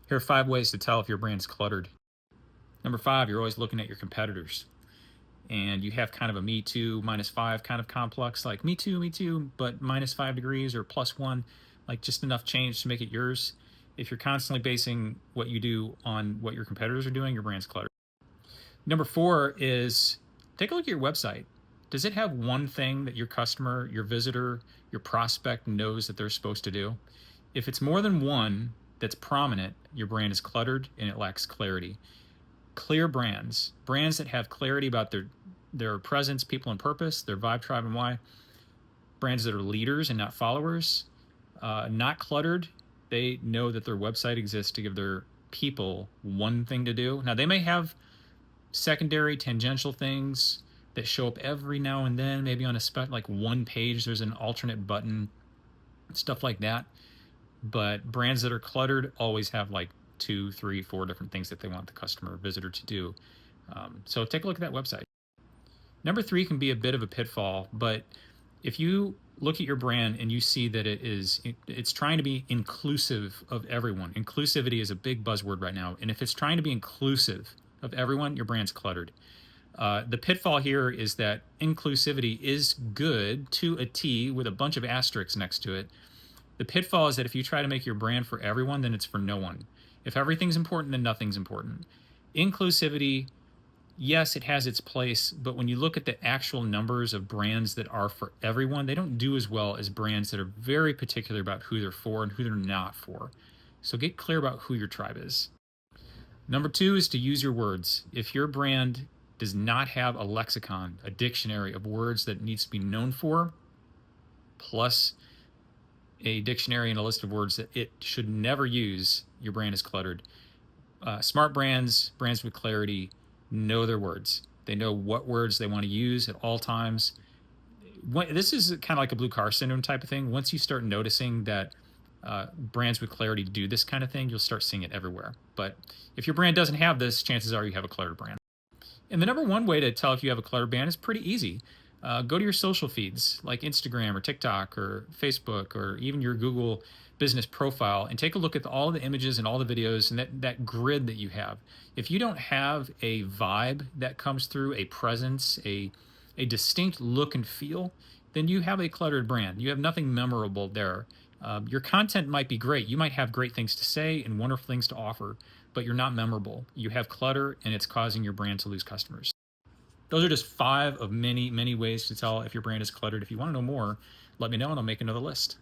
Here are 5 ways to tell if your brand's cluttered. Number 5, you're always looking at your competitors and you have kind of a me too -5 kind of complex, like me too, but -5 degrees or +1, like just enough change to make it yours. If you're constantly basing what you do on what your competitors are doing, your brand's cluttered. Number 4 is take a look at your website. Does it have one thing that your customer, your visitor, your prospect knows that they're supposed to do? If it's more than one that's prominent, your brand is cluttered and it lacks clarity. Clear brands that have clarity about their presence, people, and purpose, their vibe, tribe, and why. Brands that are leaders and not followers, not cluttered. They know that their website exists to give their people one thing to do. Now they may have secondary tangential things that show up every now and then, maybe on a like one page there's an alternate button, stuff like that. But brands that are cluttered always have like 2, 3, 4 different things that they want the customer or visitor to do. So take a look at that website. Number 3 can be a bit of a pitfall, but if you look at your brand and you see that it's trying to be inclusive of everyone. Inclusivity is a big buzzword right now, and if it's trying to be inclusive of everyone, your brand's cluttered. The pitfall here is that inclusivity is good to a T with a bunch of asterisks next to it. The pitfall is that if you try to make your brand for everyone, then it's for no one. If everything's important, then nothing's important. Inclusivity, yes, it has its place, but when you look at the actual numbers of brands that are for everyone, they don't do as well as brands that are very particular about who they're for and who they're not for. So get clear about who your tribe is. Number 2 is to use your words. If your brand does not have a lexicon, a dictionary of words that it needs to be known for, plus a dictionary and a list of words that it should never use, your brand is cluttered. Smart brands with clarity, know their words. They know what words they want to use at all times. This is kind of like a blue car syndrome type of thing. Once you start noticing that brands with clarity do this kind of thing, you'll start seeing it everywhere. But if your brand doesn't have this, chances are you have a cluttered brand. And the number 1 way to tell if you have a cluttered brand is pretty easy. Go to your social feeds like Instagram or TikTok or Facebook or even your Google business profile and take a look at all the images and all the videos and that grid that you have. If you don't have a vibe that comes through, a presence, a distinct look and feel, then you have a cluttered brand. You have nothing memorable there. Your content might be great. You might have great things to say and wonderful things to offer, but you're not memorable. You have clutter and it's causing your brand to lose customers. Those are just 5 of many, many ways to tell if your brand is cluttered. If you want to know more, let me know and I'll make another list.